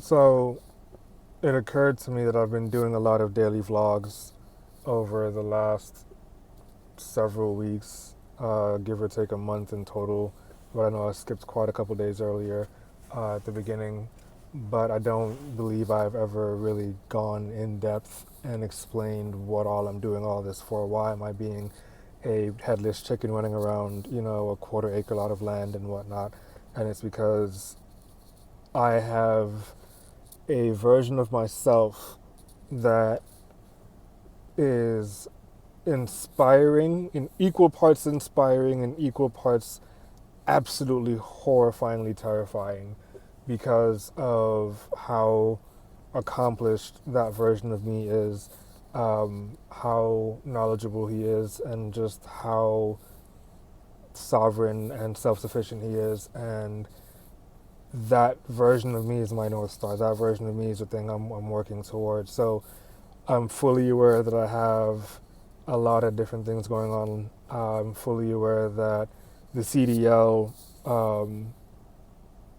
So it occurred to me that I've been doing a lot of daily vlogs over the last several weeks, give or take a month in total. But I know I skipped quite a couple days earlier at the beginning. But I don't believe I've ever really gone in depth and explained what all I'm doing all this for. Why am I being a headless chicken running around, a quarter acre lot of land and whatnot? And it's because I have a version of myself that is inspiring, in equal parts inspiring and equal parts absolutely horrifyingly terrifying because of how accomplished that version of me is, how knowledgeable he is, and just how sovereign and self-sufficient he is. And that version of me is my North Star. That version of me is the thing I'm working towards. So I'm fully aware that I have a lot of different things going on. I'm fully aware that the CDL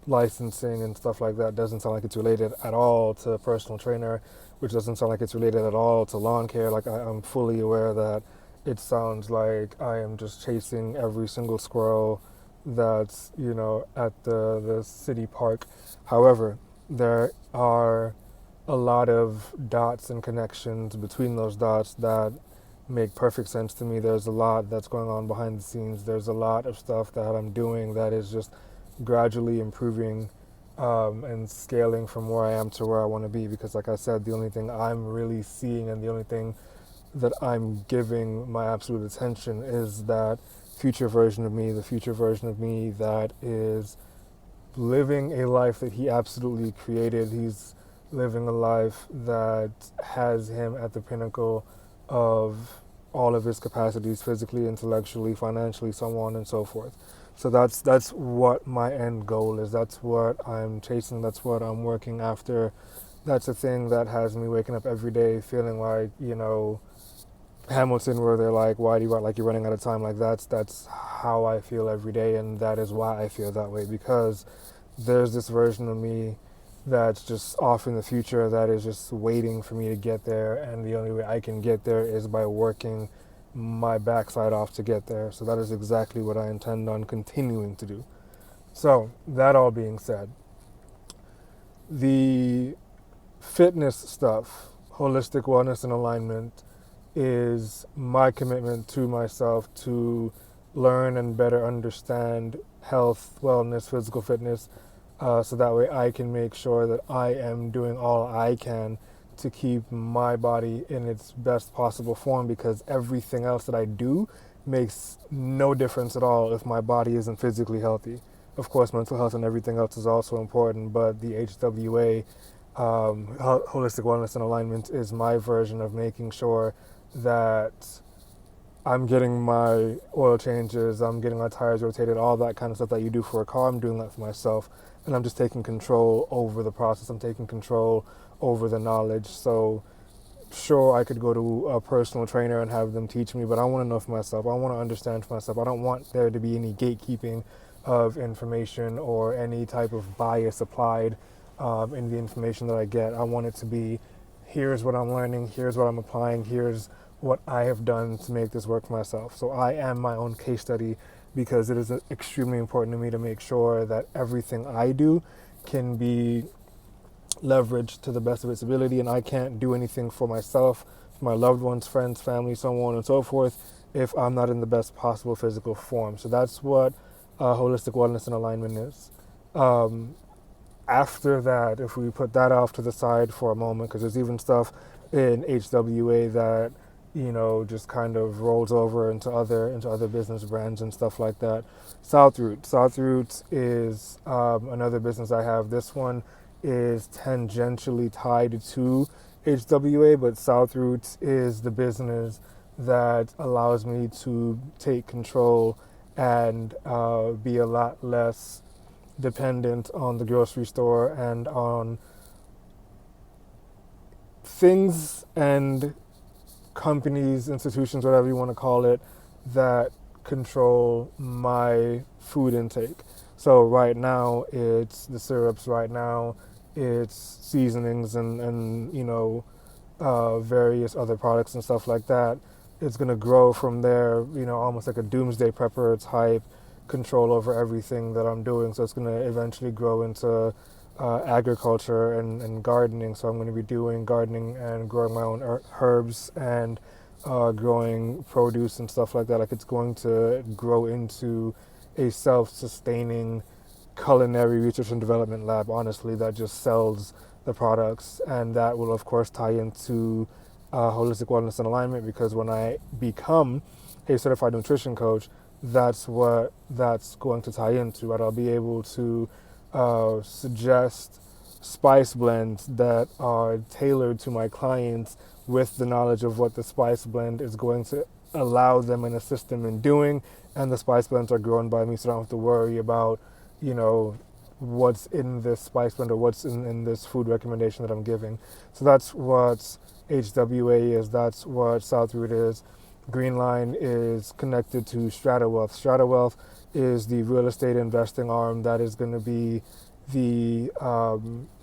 licensing and stuff like that doesn't sound like it's related at all to a personal trainer, which doesn't sound like it's related at all to lawn care. Like I'm fully aware that it sounds like I am just chasing every single squirrel that's, at the city park. However, there are a lot of dots and connections between those dots that make perfect sense to me. There's a lot that's going on behind the scenes. There's a lot of stuff that I'm doing that is just gradually improving and scaling from where I am to where I want to be. Because, like I said, the only thing I'm really seeing and the only thing that I'm giving my absolute attention is that future version of me, the future version of me that is living a life that he absolutely created. He's living a life that has him at the pinnacle of all of his capacities, physically, intellectually, financially, so on and so forth. So that's what my end goal is. That's what I'm chasing. That's what I'm working after. That's a thing that has me waking up every day feeling like, Hamilton, where they're like, "Why do you like you're running out of time?" Like that's how I feel every day, and that is why I feel that way, because there's this version of me that's just off in the future that is just waiting for me to get there, and the only way I can get there is by working my backside off to get there. So that is exactly what I intend on continuing to do. So that all being said, the fitness stuff, holistic wellness and alignment, is my commitment to myself to learn and better understand health, wellness, physical fitness, so that way I can make sure that I am doing all I can to keep my body in its best possible form, because everything else that I do makes no difference at all if my body isn't physically healthy. Of course, mental health and everything else is also important, but the HWA, holistic wellness and alignment, is my version of making sure that I'm getting my oil changes, I'm getting my tires rotated, all that kind of stuff that you do for a car. I'm doing that for myself, and I'm just taking control over the process. I'm taking control over the knowledge. So sure, I could go to a personal trainer and have them teach me, but I want to know for myself. I want to understand for myself. I don't want there to be any gatekeeping of information or any type of bias applied in the information that I get. I want it to be, here's what I'm learning, here's what I'm applying, here's what I have done to make this work for myself. So I am my own case study, because it is extremely important to me to make sure that everything I do can be leveraged to the best of its ability, and I can't do anything for myself, for my loved ones, friends, family, so on and so forth, if I'm not in the best possible physical form. So that's what holistic wellness and alignment is. After that, if we put that off to the side for a moment, because there's even stuff in HWA that just kind of rolls over into other business brands and stuff like that. SouthRoot is another business I have. This one is tangentially tied to HWA, but SouthRoot is the business that allows me to take control and be a lot less dependent on the grocery store and on things and companies, institutions, whatever you want to call it, that control my food intake. So right now it's the syrups. Right now its seasonings and various other products and stuff like that. It's going to grow from there, almost like a doomsday prepper type control over everything that I'm doing. So it's going to eventually grow into agriculture and gardening. So I'm going to be doing gardening and growing my own herbs and growing produce and stuff like that. Like, it's going to grow into a self-sustaining culinary research and development lab, honestly, that just sells the products. And that will, of course, tie into holistic wellness and alignment, because when I become a certified nutrition coach, that's what that's going to tie into. Right? I'll be able to suggest spice blends that are tailored to my clients with the knowledge of what the spice blend is going to allow them and assist them in doing. And the spice blends are grown by me, so I don't have to worry about, what's in this spice blend or what's in this food recommendation that I'm giving. So that's what HWA is. That's what SouthRoot is. Greenline is connected to StrataWealth. StrataWealth is the real estate investing arm that is going to be the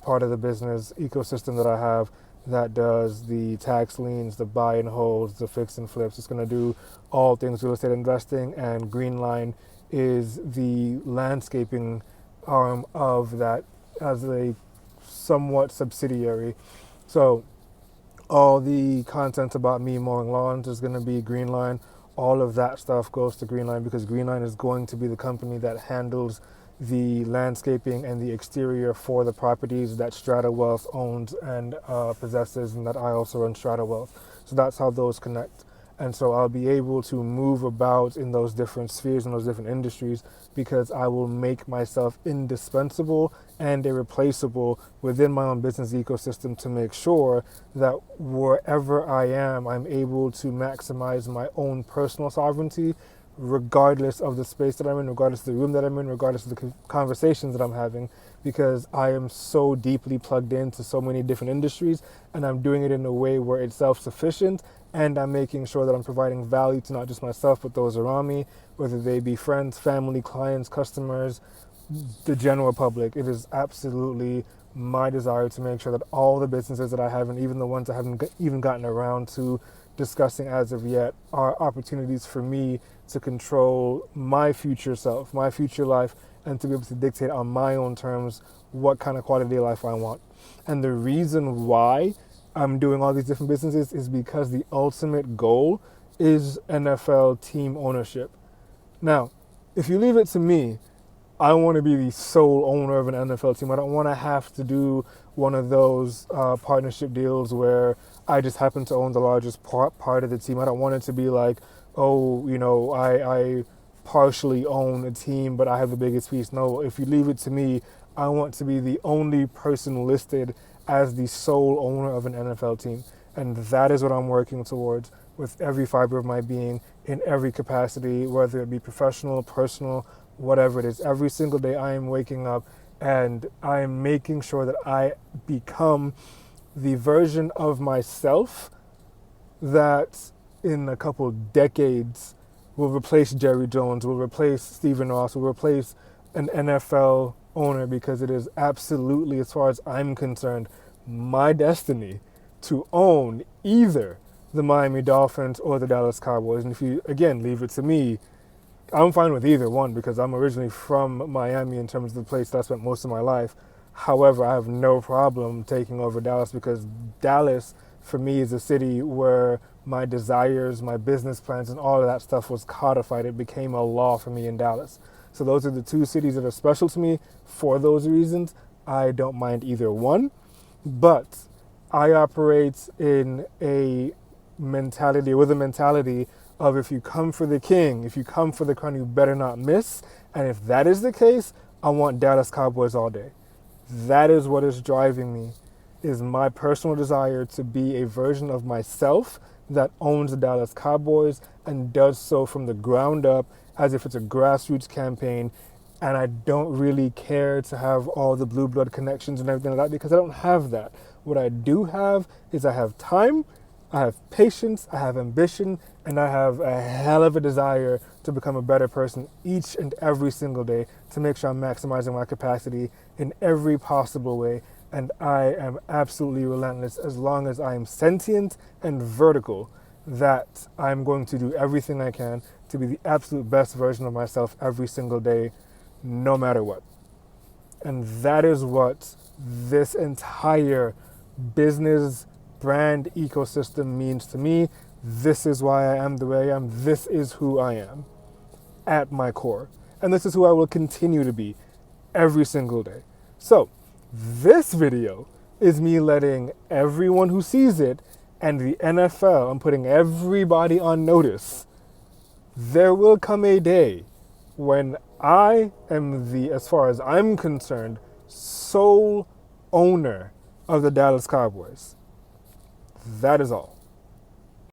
part of the business ecosystem that I have that does the tax liens, the buy and holds, the fix and flips. It's going to do all things real estate investing, and Greenline is the landscaping arm of that as a somewhat subsidiary. So all the content about me mowing lawns is going to be Greenline. All of that stuff goes to Greenline, because Greenline is going to be the company that handles the landscaping and the exterior for the properties that StrataWealth owns and possesses, and that I also run StrataWealth. So that's how those connect. And so I'll be able to move about in those different spheres and those different industries, because I will make myself indispensable and irreplaceable within my own business ecosystem to make sure that wherever I am, I'm able to maximize my own personal sovereignty, regardless of the space that I'm in, regardless of the room that I'm in, regardless of the conversations that I'm having, because I am so deeply plugged into so many different industries, and I'm doing it in a way where it's self-sufficient, and I'm making sure that I'm providing value to not just myself, but those around me, whether they be friends, family, clients, customers, the general public. It is absolutely my desire to make sure that all the businesses that I have, and even the ones I haven't even gotten around to discussing as of yet, are opportunities for me to control my future self, my future life, and to be able to dictate on my own terms what kind of quality of life I want. And the reason why I'm doing all these different businesses is because the ultimate goal is NFL team ownership. Now, if you leave it to me, I want to be the sole owner of an NFL team. I don't want to have to do one of those partnership deals where I just happen to own the largest part of the team. I don't want it to be like, I partially own a team, but I have the biggest piece. No, if you leave it to me, I want to be the only person listed as the sole owner of an NFL team. And that is what I'm working towards with every fiber of my being, in every capacity, whether it be professional, personal, whatever it is. Every single day I am waking up and I am making sure that I become the version of myself that in a couple decades will replace Jerry Jones, will replace Stephen Ross, will replace an NFL owner, because it is absolutely, as far as I'm concerned, my destiny to own either the Miami Dolphins or the Dallas Cowboys. And if you, again, leave it to me, I'm fine with either one, because I'm originally from Miami in terms of the place that I spent most of my life. However, I have no problem taking over Dallas, because Dallas, for me, is a city where my desires, my business plans, and all of that stuff was codified. It became a law for me in Dallas. So those are the two cities that are special to me for those reasons. I don't mind either one, but I operate in a mentality, with a mentality of, if you come for the king, if you come for the crown, you better not miss. And if that is the case, I want Dallas Cowboys all day. That is what is driving me, is my personal desire to be a version of myself that owns the Dallas Cowboys and does so from the ground up, as if it's a grassroots campaign. And I don't really care to have all the blue blood connections and everything like that, because I don't have that. What I do have is I have time, I have patience, I have ambition, and I have a hell of a desire to become a better person each and every single day, to make sure I'm maximizing my capacity in every possible way. and I am absolutely relentless as long as I am sentient and vertical, that I'm going to do everything I can to be the absolute best version of myself every single day, no matter what. And that is what this entire business brand ecosystem means to me. This is why I am the way I am. This is who I am at my core. And this is who I will continue to be every single day. So this video is me letting everyone who sees it, and the NFL, I'm putting everybody on notice. There will come a day when I am the, as far as I'm concerned, sole owner of the Dallas Cowboys. That is all.